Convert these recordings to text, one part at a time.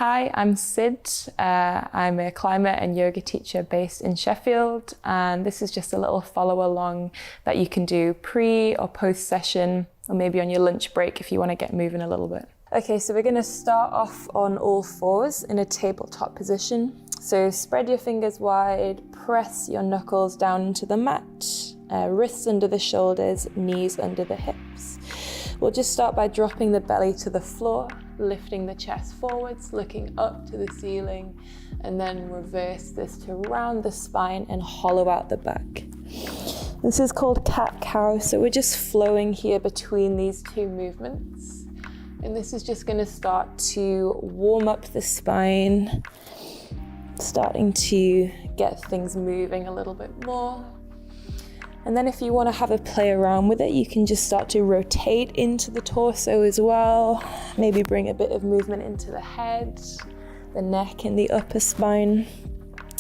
Hi, I'm Sid. I'm a climber and yoga teacher based in Sheffield, and this is just a little follow along that you can do pre or post session, or maybe on your lunch break if you want to get moving a little bit. Okay, so we're going to start off on all fours in a tabletop position. So spread your fingers wide, press your knuckles down into the mat, wrists under the shoulders, knees under the hips. We'll just start by dropping the belly to the floor, lifting the chest forwards, looking up to the ceiling, and then reverse this to round the spine and hollow out the back. This is called cat-cow, so we're just flowing here between these two movements. And this is just going to start to warm up the spine, starting to get things moving a little bit more. And then if you want to have a play around with it, you can just start to rotate into the torso as well. Maybe bring a bit of movement into the head, the neck and the upper spine.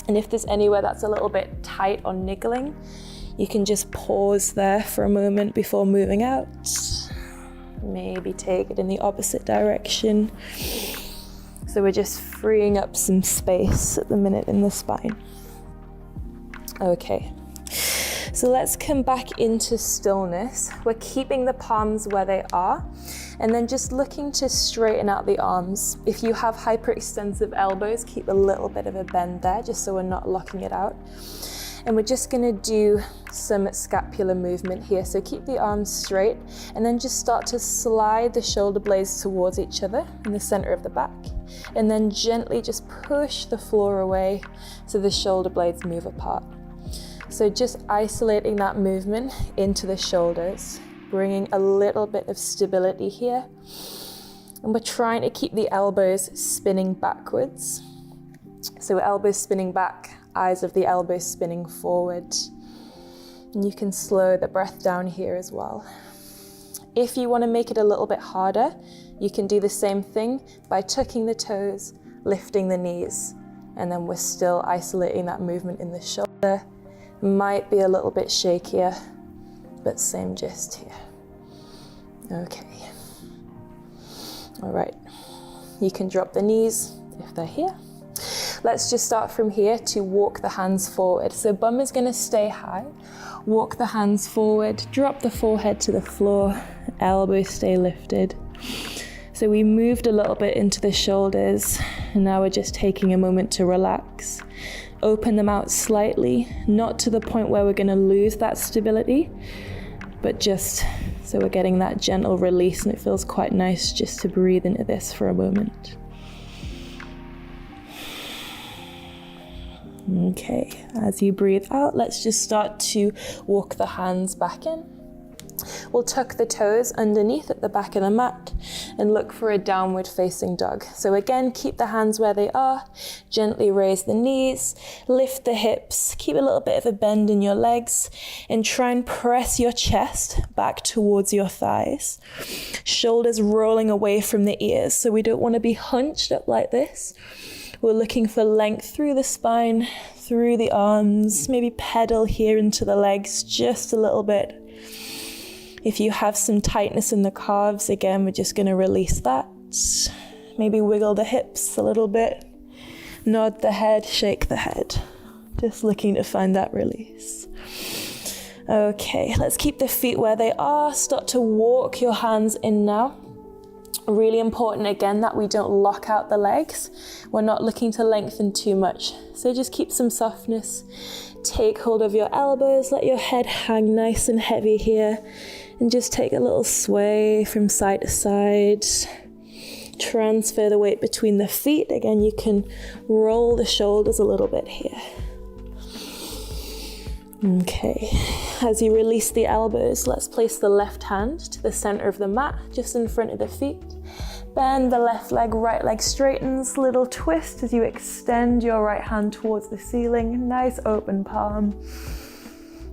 And if there's anywhere that's a little bit tight or niggling, you can just pause there for a moment before moving out. Maybe take it in the opposite direction. So we're just freeing up some space at the minute in the spine. Okay. So let's come back into stillness. We're keeping the palms where they are, and then just looking to straighten out the arms. If you have hyperextensive elbows, keep a little bit of a bend there, just so we're not locking it out. And we're just gonna do some scapular movement here. So keep the arms straight, and then just start to slide the shoulder blades towards each other in the center of the back. And then gently just push the floor away so the shoulder blades move apart. So just isolating that movement into the shoulders, bringing a little bit of stability here. And we're trying to keep the elbows spinning backwards. So elbows spinning back, eyes of the elbows spinning forward. And you can slow the breath down here as well. If you want to make it a little bit harder, you can do the same thing by tucking the toes, lifting the knees, and then we're still isolating that movement in the shoulder. Might be a little bit shakier, but same gist here. Okay. All right. You can drop the knees if they're here. Let's just start from here to walk the hands forward. So bum is going to stay high. Walk the hands forward, drop the forehead to the floor, elbows stay lifted. So we moved a little bit into the shoulders, and now we're just taking a moment to relax. Open them out slightly, not to the point where we're going to lose that stability, but just so we're getting that gentle release, and it feels quite nice just to breathe into this for a moment. Okay, as you breathe out, let's just start to walk the hands back in. We'll tuck the toes underneath at the back of the mat and look for a downward facing dog. So again, keep the hands where they are, gently raise the knees, lift the hips, keep a little bit of a bend in your legs, and try and press your chest back towards your thighs. Shoulders rolling away from the ears, so we don't want to be hunched up like this. We're looking for length through the spine, through the arms, maybe pedal here into the legs just a little bit. If you have some tightness in the calves, again, we're just going to release that. Maybe wiggle the hips a little bit. Nod the head, shake the head. Just looking to find that release. Okay, let's keep the feet where they are. Start to walk your hands in now. Really important, again, that we don't lock out the legs. We're not looking to lengthen too much. So just keep some softness. Take hold of your elbows. Let your head hang nice and heavy here. And just take a little sway from side to side. Transfer the weight between the feet. Again, you can roll the shoulders a little bit here. Okay, as you release the elbows, let's place the left hand to the center of the mat, just in front of the feet. Bend the left leg, right leg straightens, little twist as you extend your right hand towards the ceiling, nice open palm.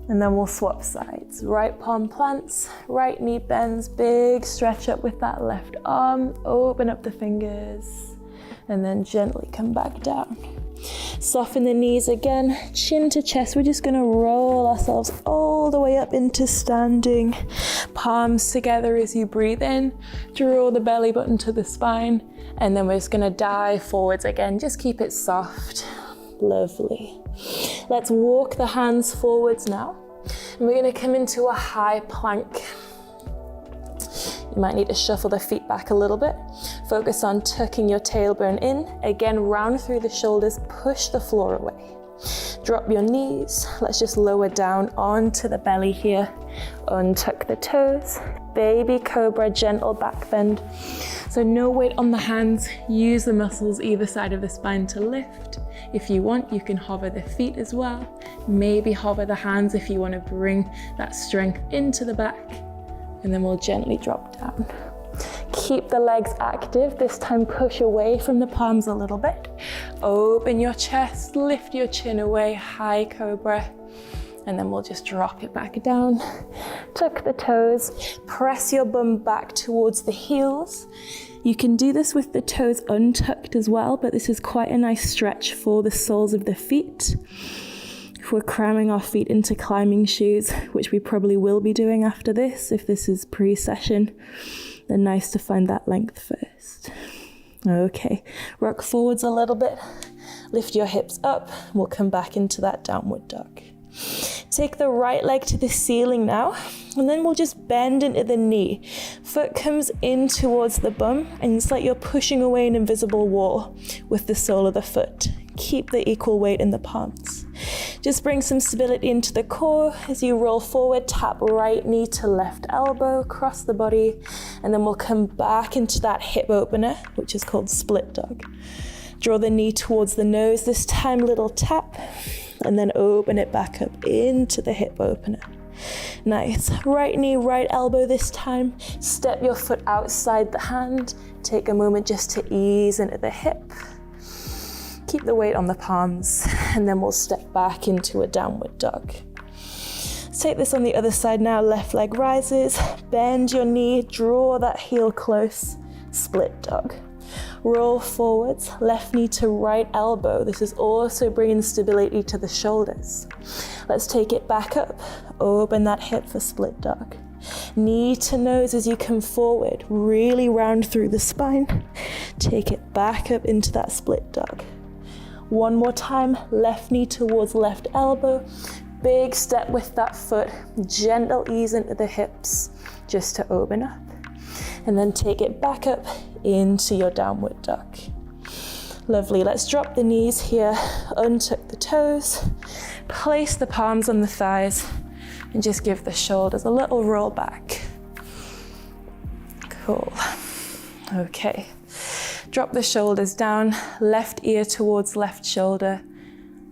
And then we'll swap sides. Right palm plants, right knee bends, big stretch up with that left arm, open up the fingers, and then gently come back down. Soften the knees again, chin to chest. We're just gonna roll ourselves all the way up into standing. Palms together as you breathe in, draw the belly button to the spine, And then we're just gonna dive forwards again. Just keep it soft. Lovely. Let's walk the hands forwards now. And we're gonna come into a high plank. You might need to shuffle the feet back a little bit. Focus on tucking your tailbone in. Again, round through the shoulders, push the floor away. Drop your knees. Let's just lower down onto the belly here. Untuck the toes. Baby cobra, gentle back bend. So no weight on the hands. Use the muscles either side of the spine to lift. If you want, you can hover the feet as well. Maybe hover the hands if you want to bring that strength into the back. And then we'll gently drop down. Keep the legs active. This time push away from the palms a little bit. Open your chest, lift your chin away, high cobra. And then we'll just drop it back down. Tuck the toes, press your bum back towards the heels. You can do this with the toes untucked as well, but this is quite a nice stretch for the soles of the feet. If we're cramming our feet into climbing shoes, which we probably will be doing after this, if this is pre-session, then nice to find that length first. Okay, rock forwards a little bit, lift your hips up, we'll come back into that downward dog. Take the right leg to the ceiling now, and then we'll just bend into the knee. Foot comes in towards the bum, and it's like you're pushing away an invisible wall with the sole of the foot. Keep the equal weight in the palms. Just bring some stability into the core as you roll forward, tap right knee to left elbow, cross the body, and then we'll come back into that hip opener, which is called split dog. Draw the knee towards the nose, this time little tap, and then open it back up into the hip opener. Nice. Right knee, right elbow this time. Step your foot outside the hand. Take a moment just to ease into the hip. Keep the weight on the palms, and then we'll step back into a downward dog. Let's take this on the other side now. Left leg rises, bend your knee, draw that heel close, split dog. Roll forwards, left knee to right elbow. This is also bringing stability to the shoulders. Let's take it back up, open that hip for split dog. Knee to nose as you come forward, really round through the spine. Take it back up into that split dog. One more time, left knee towards left elbow. Big step with that foot, gentle ease into the hips, just to open up. And then take it back up into your downward dog. Lovely, let's drop the knees here, untuck the toes, place the palms on the thighs, and just give the shoulders a little roll back. Cool. Okay. Drop the shoulders down, left ear towards left shoulder,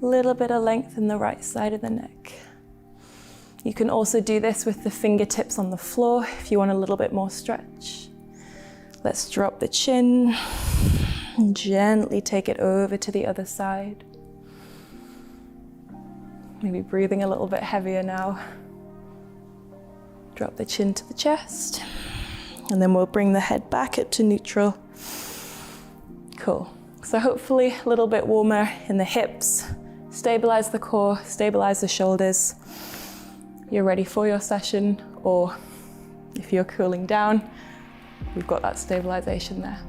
a little bit of length in the right side of the neck. You can also do this with the fingertips on the floor if you want a little bit more stretch. Let's drop the chin and gently take it over to the other side. Maybe breathing a little bit heavier now. Drop the chin to the chest, and then we'll bring the head back up to neutral. Cool. So hopefully a little bit warmer in the hips. Stabilize the core, stabilize the shoulders. You're ready for your session, or if you're cooling down, we've got that stabilization there.